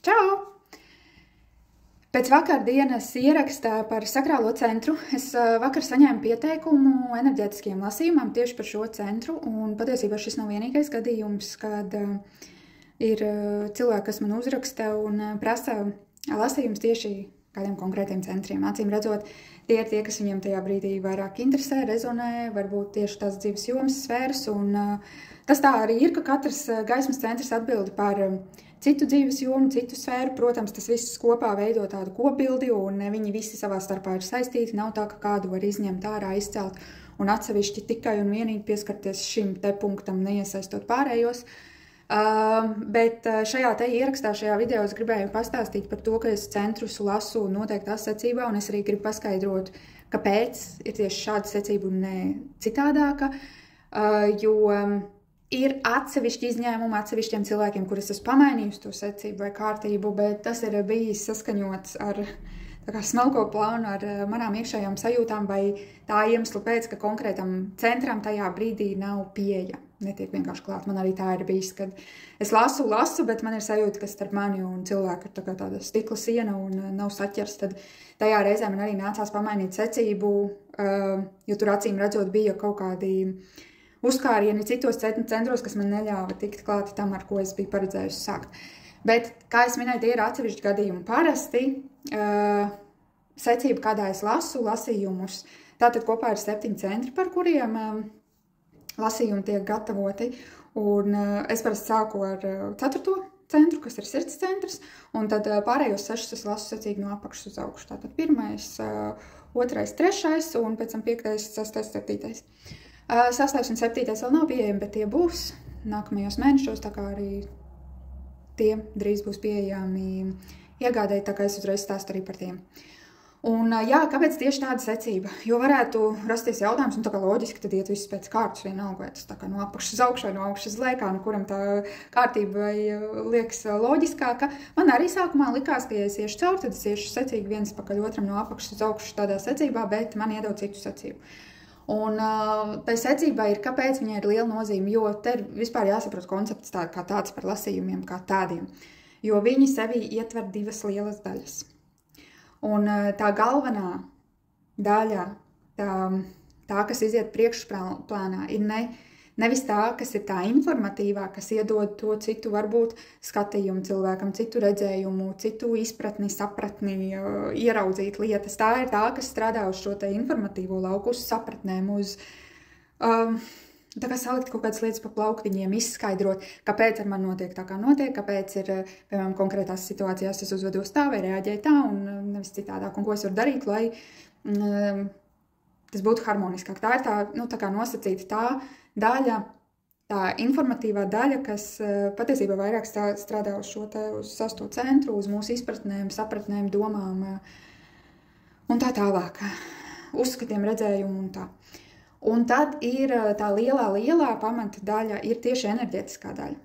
Čau! Pēc vakardienas ierakstā par sakrālo centru es vakar saņēmu pieteikumu enerģētiskiem lasījumam tieši par šo centru, un patiesībā šis nav vienīgais gadījums, kad ir cilvēki, kas man uzraksta un prasa lasījums tieši kādiem konkrētiem centriem. Acīm redzot, tie ir tie, kas viņiem tajā brīdī vairāk interesē, rezonē, varbūt tieši tās dzīves jomas, sfēras, un tas tā arī ir, ka katrs gaismas centrs atbildi par citu dzīves jomu, citu sfēru. Protams, tas viss kopā veido tādu kopbildi, un viņi visi savā starpā ir saistīti. Nav tā, ka kādu var izņemt ārā, izcelt un atsevišķi tikai un vienīgi pieskarties šim te punktam, neiesaistot pārējos. Bet šajā te ierakstā, šajā video es gribēju pastāstīt par to, ka es centrus lasu noteiktā secībā, un es arī gribu paskaidrot, kāpēc ir tieši šāda secība un ne citādāka, jo ir atsevišķi izņēmumi atsevišķiem cilvēkiem, kurus esmu pamainījusi to secību vai kārtību, bet tas ir bijis saskaņots ar smalko plānu, ar manām iekšējām sajūtām vai tā iemesla pēc, ka konkrētam centram tajā brīdī nav pieeja. Netiek vienkārši klāt. Man arī tā ir bijis, kad es lasu, bet man ir sajūta, ka starp mani un cilvēku ir tāda stikla siena un nav saķers, tad tajā reizē man arī nācās pamainīt secību, jo tur acīm redzot bija kaut kādi uzkārieni citos centros, kas man neļāva tikt klāt tam, ar ko es biju paredzējusi sākt. Bet, kā es minēju, tie ir atsevišķi gadījumi. Parasti secība, kādā es lasu lasījumus, tātad kopā ir 7 centri, par kuriem lasījumi tiek gatavoti, un es parasti sāku ar 4. centru, kas ir sirds centrs, un tad pārējos 6 es lasu secīgi no apakšas uz augšu. Tātad 1., 2., 3. un pēc tam 5., 6., 7. 6. un 7. vēl nav pieejami, bet tie būs nākamajos mēnešos, tā kā arī tie drīz būs pieejami iegādēji, tā kā es uzreiz stāstu arī par tiem. Un jā, kāpēc tieši tāda secība? Jo varētu rasties jautājums, un tā kā loģiski, tad iet viss pēc kārtas vienalga, vai tas tā kā no apakšas uz augšu vai no augšas uz leju, nu kuram tā kārtība liekas loģiskāka. Man arī sākumā likās, ka ja es iešu cauri, tad es iešu secīgi viens pakaļ otram no apakšas uz augšu tādā secībā, bet man iedod citu secību. Un tai secībai ir, kāpēc viņai ir liela nozīme, jo te ir vispār jāsaprot koncepts kā tāds par lasījumiem kā tādiem, jo viņi sevī ietver 2 lielas daļas. Un tā galvenā daļa, tā kas iziet priekšplānā, ir nevis tā, kas ir tā informatīvā, kas iedod to citu varbūt skatījumu cilvēkam, citu redzējumu, citu izpratni, sapratni, ieraudzīt lietas. Tā ir tā, kas strādā uz šo te informatīvo lauku, uz sapratnēm, uz tā kā salikt kaut kādas lietas pa plauktiņiem, izskaidrot, kāpēc ar mani notiek tā, kā notiek, kāpēc ir, piemēram, konkrētās situācijās es uzvedos tā vai reaģēju tā un nevis citādāk, un ko es varu darīt, lai tas būtu harmoniskāk. Tā ir tā kā nosacīta tā daļa, tā informatīvā daļa, kas patiesībā vairāk strādā uz šo te, uz 6. centru, uz mūsu izpratnēm, sapratnēm, domām un tā tālāk, uzskatiem, redzējumu un tā. Un tad ir tā lielā pamata daļa, ir tieši enerģētiskā daļa.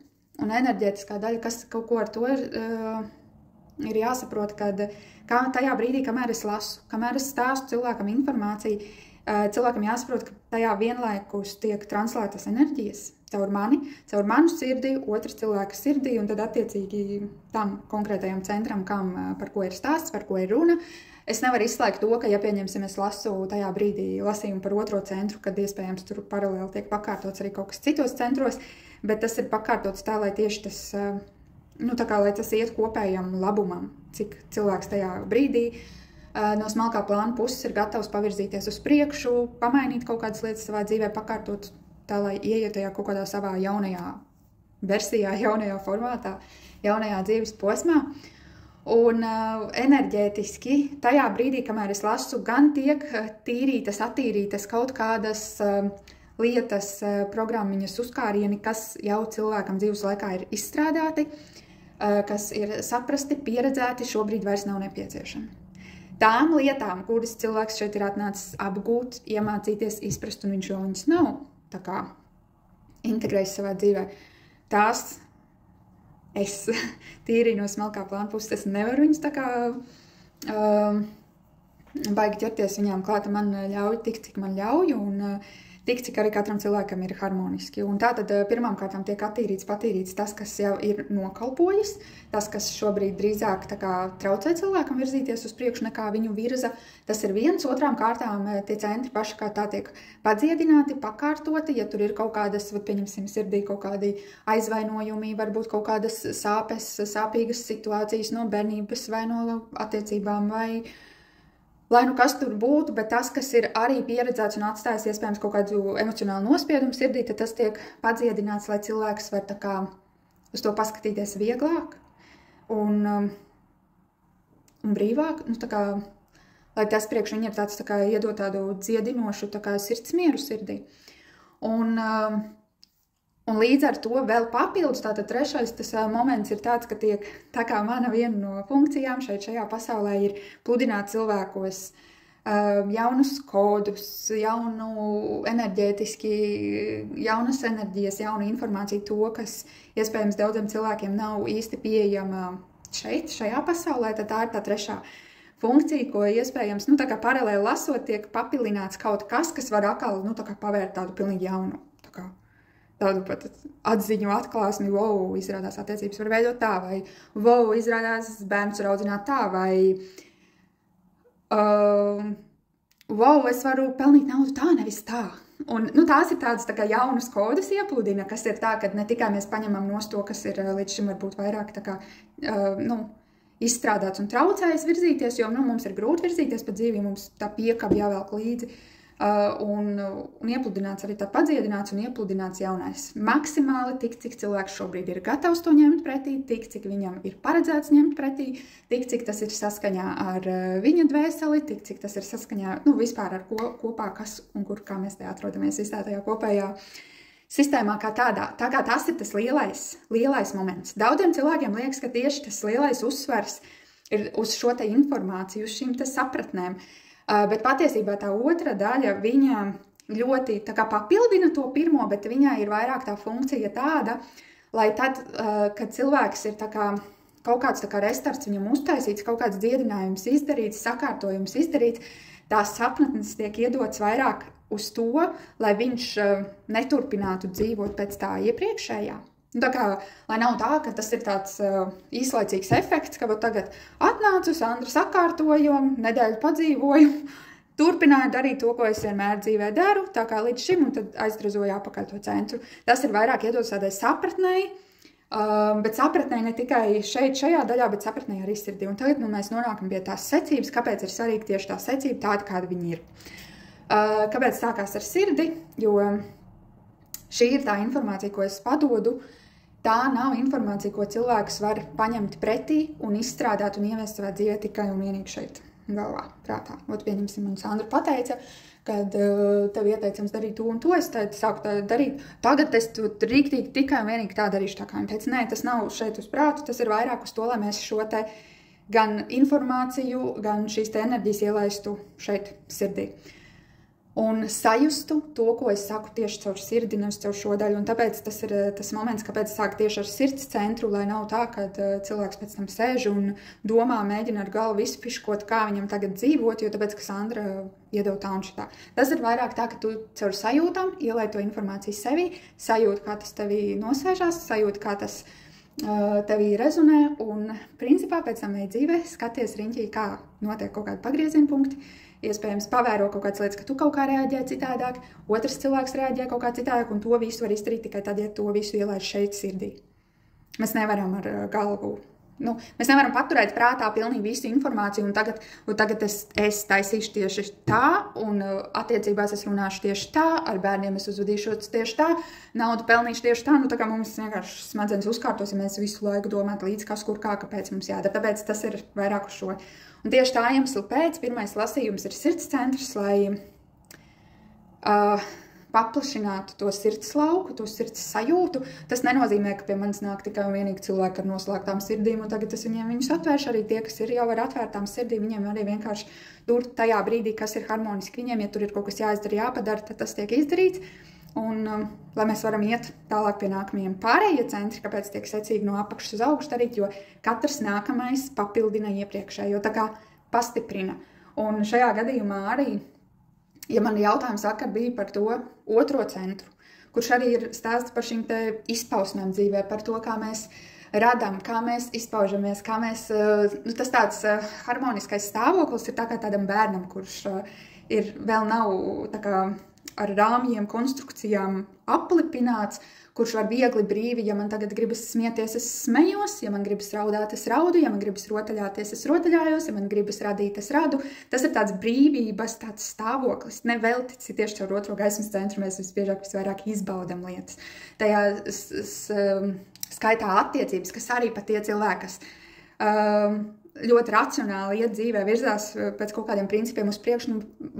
Un enerģētiskā daļa, kas kaut ko ar to ir jāsaprot, kad tajā brīdī, kamēr es lasu, kamēr es stāstu cilvēkam informāciju, cilvēkam jāsaprot, ka tajā vienlaikus tiek translētas enerģijas caur manu sirdi, otrs cilvēka sirdī, un tad attiecīgi tam konkrētajam centram, par ko ir stāsts, par ko ir runa. Es nevaru izslēgt to, ka, ja pieņemsim, es lasu tajā brīdī lasījumu par 2. centru, kad iespējams tur paralēli tiek pakārtots arī kaut kas citos centros, bet tas ir pakārtots tā, lai tieši tas, lai tas iet kopējam labumam, cik cilvēks tajā brīdī no smalkā plāna puses ir gatavs pavirzīties uz priekšu, pamainīt kaut kādas lietas savā dzīvē, pakārtot tā, lai ieiet tajā kaut kādā savā jaunajā versijā, jaunajā formātā, jaunajā dzīves posmā. Un enerģētiski tajā brīdī, kamēr es lasu, gan tiek tīrītas, attīrītas kaut kādas lietas, programmiņas, uzkārieni, kas jau cilvēkam dzīves laikā ir izstrādāti, kas ir saprasti, pieredzēti, šobrīd vairs nav nepieciešami. Tām lietām, kuras cilvēks šeit ir atnācis apgūt, iemācīties, izprast, un viņš jau viņas nav tā kā integrējis savā dzīvē, tās es tīri no smalkā plāna puses, es nevaru viņus tā kā baigi ķerties viņām klāt, man ļauj tik, cik man ļauj, un tik, cik arī katram cilvēkam ir harmoniski. Un tātad pirmām kārtām tiek patīrīts tas, kas jau ir nokalpojis, tas, kas šobrīd drīzāk tā kā traucē cilvēkam virzīties uz priekšu, nekā viņu virza. Tas ir viens. Otrām kārtām tie centri paši kā tā tiek padziedināti, pakārtoti, ja tur ir kaut kādas, pieņemsim, sirdī kaut kādi aizvainojumi, varbūt kaut kādas sāpīgas situācijas no bērnības vai no attiecībām vai lai nu kas tur būtu, bet tas, kas ir arī pieredzēts un atstājis iespējams kaut kādu emocionālu nospiedumu sirdī, tad tas tiek padziedināts, lai cilvēks var tā kā uz to paskatīties vieglāk un brīvāk, nu tā kā, lai tas priekš viņam tāds tā kā iedot tādu dziedinošu tā kā sirdsmieru sirdī. Un līdz ar to vēl papildus, tātad trešais tas moments ir tāds, ka tiek, tā kā mana viena no funkcijām šajā pasaulē ir pludināt cilvēkos jaunus kodus, jaunu enerģētiski, jaunas enerģijas, jaunu informāciju, to, kas iespējams daudziem cilvēkiem nav īsti pieejama šajā pasaulē, tad tā ir tā trešā funkcija, ko iespējams, nu tā kā paralēli lasot, tiek papilināts kaut kas, kas var atkal, nu tā kā pavērt tādu pilnīgi jaunu, tā kā tādu pat atziņu, atklāsmi, wow, izrādās attiecības var veidot tā, vai wow, izrādās bērns var audzināt tā, vai wow, es varu pelnīt naudu tā, nevis tā. Un nu, tās ir tādas tā kā jaunas kodas iepludina, kas ir tā, ka ne tikai mēs paņemam nost to, kas ir līdz šim varbūt vairāk tā kā, izstrādāts un traucējis virzīties, jo mums ir grūti virzīties pa dzīvi, mums tā piekaba jāvelk līdzi. Un iepludināts arī tā padziedināts un iepludināts jaunais. Maksimāli tik, cik cilvēks šobrīd ir gatavs to ņemt pretī, tik, cik viņam ir paredzēts ņemt pretī, tik, cik tas ir saskaņā ar viņa dvēseli, tik, cik tas ir saskaņā, vispār ar kopā, kas un kur, kā mēs te atrodamies visā tajā kopējā sistēmā kā tādā. Tā kā tas ir tas lielais moments. Daudziem cilvēkiem liekas, ka tieši tas lielais uzsvers ir uz šo te informāciju, uz šīm te sapratnēm. Bet patiesībā tā otra daļa, viņa ļoti tā kā papildina to pirmo, bet viņai ir vairāk tā funkcija tāda, lai tad, kad cilvēks ir tā kā kaut kāds tā kā restarts viņam uztaisīts, kaut kāds dziedinājums izdarīts, sakārtojums izdarīts, tās sapratnes tiek iedots vairāk uz to, lai viņš neturpinātu dzīvot pēc tā iepriekšējā. Tā kā, lai nav tā, ka tas ir tāds īslaicīgs efekts, ka tagad atnācu, Sandra sakārtoju, nedēļu padzīvoju, turpināju darīt to, ko es vienmēr dzīvē daru, tā kā līdz šim, un tad aizdrazoju apakaļ to centru. Tas ir vairāk iedots tādai sapratnei, bet sapratnei ne tikai šajā daļā, bet sapratnei arī sirdī. Un tagad mēs nonākam pie tās secības, kāpēc ir svarīgi tieši tā secība tāda, kāda viņi ir. Kāpēc sākās ar sirdi? Jo šī ir tā informācija, ko es padodu. Tā nav informācija, ko cilvēks var paņemt pretī un izstrādāt un ievest savā dzīvē tikai un vienīgi šeit galvā, prātā. Pieņemsim, un Sandra pateica, kad tev ieteicams darīt to un to, es sāku darīt. Tagad es rīktīgi tikai un vienīgi tā darīšu tā kā. Viņa teica, nē, tas nav šeit uz prātu, tas ir vairāk uz to, lai mēs šo te gan informāciju, gan šīs te enerģijas ielaistu šeit sirdī. Un sajustu to, ko es saku tieši caur sirdi, nevis caur šo daļu. Un tāpēc tas ir tas moments, kāpēc sāk tieši ar sirds centru, lai nav tā, ka cilvēks pēc tam sēž un domā, mēģina ar galvu izpiškot, kā viņam tagad dzīvot, jo tāpēc, ka Sandra iedeva tā un šitā. Tas ir vairāk tā, ka tu caur sajūtām ielai to informāciju sevi, sajūti, kā tas tevī nosēžās, sajūti, kā tas tevī rezonē, un principā pēc tam ej dzīvē, skaties riņķī, kā notiek kaut kādi pagrieziena punkti. Iespējams, pavēro kaut kādas lietas, ka tu kaut kā reaģē citādāk, otrs cilvēks reaģē kaut kā citādāk, un to visu var izdarīt tikai tad, ja to visu ielaiž šeit sirdī. Mēs nevaram ar galvu, mēs nevaram paturēt prātā pilnīgi visu informāciju, un tagad es taisīšu tieši tā, un attiecībās es runāšu tieši tā, ar bērniem es uzvedīšos tieši tā, naudu pelnīšu tieši tā, tā kā mums vienkārši smadzenes uzkārtos, ja mēs visu laiku domātu līdz kas, kur, kā, kāpēc mums jādara, tāpēc tas ir vairāk uz šo. Un tieši tā iemesla pēc pirmais lasījums ir sirds centrs, lai paplašinātu to sirds lauku, to sirds sajūtu. Tas nenozīmē, ka pie manis nāk tikai un vienīgi cilvēki ar noslēgtām sirdīm, un tagad es viņus atvēršu. Arī tie, kas ir jau ar atvērtām sirdīm, viņiem arī vienkārši tur tajā brīdī, kas ir harmoniski viņiem, ja tur ir kaut kas jāizdara, jāpadara, tad tas tiek izdarīts. Un lai mēs varam iet tālāk pie nākamajiem pārējie centri, kāpēc tiek secīgi no apakšas uz augšu darīt, jo katrs nākamais papildina iepriekšējo, tā kā pastiprina. Un šajā gadījumā arī ja man jautājums vakar bija par to otro centru, kurš arī ir stāsts par šīm te izpausmēm dzīvē, par to, kā mēs radām, kā mēs izpaužamies, kā mēs, tas tāds harmoniskais stāvoklis ir tā kā tādam bērnam, kurš vēl nav tā kā ar rāmjiem, konstrukcijām aplipināts, kurš var viegli brīvi, ja man tagad gribas smieties, es smejos, ja man gribas raudāt, es raudu, ja man gribas rotaļāties, es rotaļājos, ja man gribas radīt, es radu. Tas ir tāds brīvības, tāds stāvoklis. Nevelti tieši caur otro gaismas centru mēs visvairāk izbaudam lietas. Tajā skaitā attiecības, kas arī pat tie cilvēki, kas ļoti racionāli iet dzīvē, virzās pēc kaut kādiem principiem uz priekšu,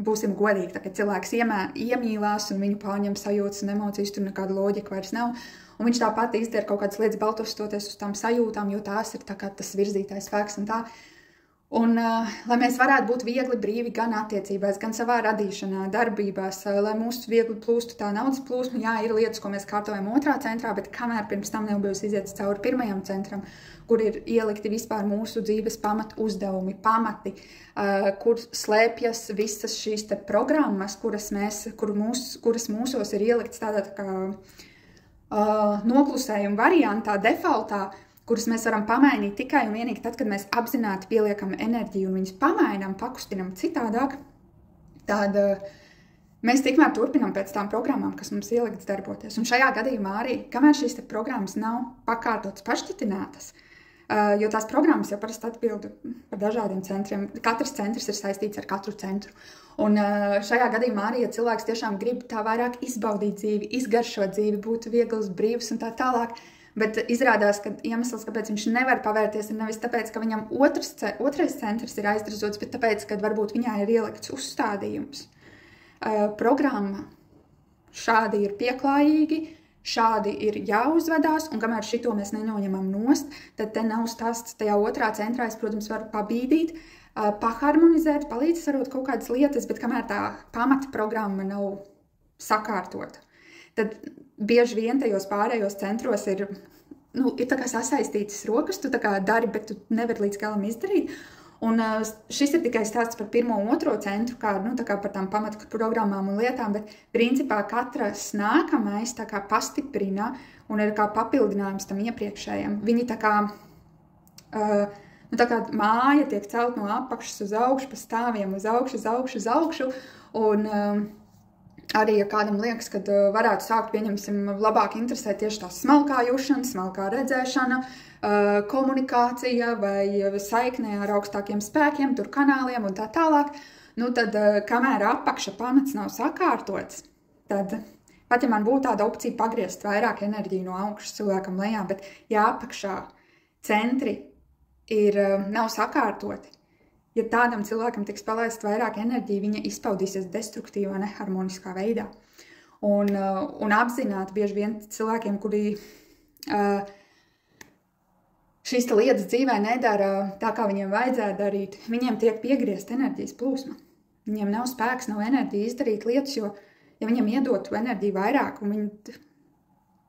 būsim godīgi, tā, kad cilvēks iemīlās un viņu pārņem sajūtas un emocijas, tur nekāda loģika vairs nav, un viņš tāpat izdara kaut kādas lietas balstoties uz tām sajūtām, jo tās ir tā kā tas virzītājs spēks un tā. Un, lai mēs varētu būt viegli brīvi gan attiecībās, gan savā radīšanā, darbībās, lai mūsu viegli plūstu tā naudas plūsma, jā, ir lietas, ko mēs kārtojam otrā centrā, bet kamēr pirms tam nebūs iziet cauri pirmajam centram, kur ir ielikti vispār mūsu dzīves pamatu uzdevumi, pamati, kur slēpjas visas šīs te programmas, kuras mūsos ir ieliktas tādā tā kā noklusējuma variantā, defaultā, kuras mēs varam pamainīt tikai un vienīgi tad, kad mēs apzināti pieliekam enerģiju un viņus pamainām, pakustinam citādāk, tad mēs tikmēr turpinām pēc tām programmām, kas mums ieliktas darboties. Un šajā gadījumā arī, kamēr šīs programmas nav pakārtotas, pašķitinātas, jo tās programmas jau parasti atbild par dažādiem centriem. Katrs centrs ir saistīts ar katru centru. Un šajā gadījumā arī, ja cilvēks tiešām grib tā vairāk izbaudīt dzīvi, izgaršot dzīvi, būt viegls, brīvs un tā tālāk, bet izrādās, ka iemesls, kāpēc viņš nevar pavērties, ir nevis tāpēc, ka viņam otrais centrs ir aizdrazots, bet tāpēc, ka varbūt viņā ir ielikts uzstādījums. Programma šādi ir pieklājīgi, šādi ir jāuzvedās, un kamēr šito mēs nenoņemam nost, tad te nav stāsts tajā otrā centrā. Es, protams, varu pabīdīt, paharmonizēt, palīdz sarot kaut kādas lietas, bet kamēr tā pamata programma nav sakārtota, tad bieži vien tajos pārējos centros ir tā kā sasaistītas rokas, tu tā kā dari, bet tu nevari līdz galam izdarīt. Un šis ir tikai stāsts par pirmo un otro centru, kā par tām pamatu programmām un lietām, bet principā katras nākamais tā kā pastiprina un ir kā papildinājums tam iepriekšējiem. Viņi tā kā māja tiek celt no apakšas uz augšu, pa stāviem uz augšu, un arī, ja kādam liekas, ka varētu sākt, pieņemsim, labāk interesēt tieši tā smalkā jušana, smalkā redzēšana, komunikācija vai saiknē ar augstākiem spēkiem, tur kanāliem un tā tālāk, tad kamēr apakša pamats nav sakārtots, tad pat ja man būtu tāda opcija pagriezt vairāk enerģiju no augšas cilvēkam lejā, bet ja apakšā centri nav sakārtoti, ja tādam cilvēkam tiks palaist vairāk enerģija, viņa izpaudīsies destruktīvā, neharmoniskā veidā. Un apzināti bieži vien cilvēkiem, kuri šīs lietas dzīvē nedara tā, kā viņiem vajadzētu darīt, viņiem tiek piegriezt enerģijas plūsma. Viņiem nav spēks, nav enerģija izdarīt lietas, jo, ja viņiem iedotu enerģiju vairāk, un viņi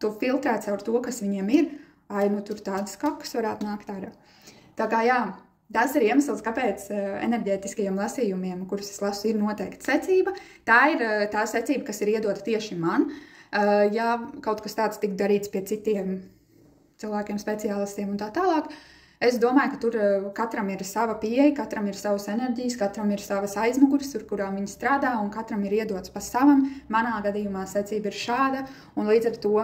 to filtrē caur to, kas viņiem ir, tur tādas kakas varētu nākt ārā. Tā kā jā, tas ir iemesls, kāpēc enerģētiskajiem lasījumiem, kurus es lasu, ir noteikti secība. Tā ir tā secība, kas ir iedota tieši man. Ja kaut kas tāds tik darīts pie citiem cilvēkiem, speciālistiem un tā tālāk, es domāju, ka tur katram ir sava pieeja, katram ir savas enerģijas, katram ir savas aizmugures, ar kurām viņi strādā, un katram ir iedots pa savam. Manā gadījumā secība ir šāda, un līdz ar to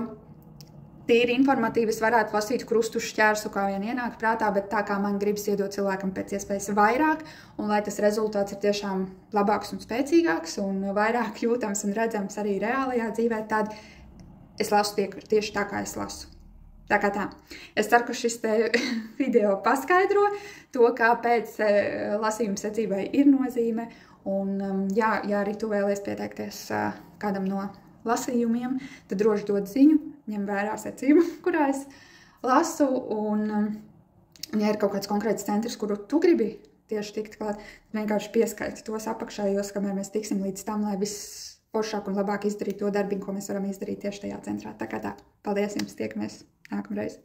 tīri informatīvi es varētu lasīt krustu šķērsu, kā vien ienāk prātā, bet tā kā man gribas iedot cilvēkam pēc iespējas vairāk, un lai tas rezultāts ir tiešām labāks un spēcīgāks, un vairāk jūtams un redzams arī reālajā dzīvē, tad es lasu tieši tā, kā es lasu. Tā kā tā. Es ceru, ka šis video paskaidro to, kāpēc lasījuma secībai ir nozīme, un ja arī tu vēlies pieteikties kādam no lasījumiem, tad droši dod ziņu, ņem vērā secību, kurā es lasu, un ja ir kaut kāds konkrēts centrs, kuru tu gribi tieši tikt klāt, vienkārši pieskaiti tos apakšējos, kamēr mēs tiksim līdz tam, lai viss foršāk un labāk izdarīt to darbiņu, ko mēs varam izdarīt tieši tajā centrā. Tā kā tā. Paldies jums, tiekamies nākamreiz.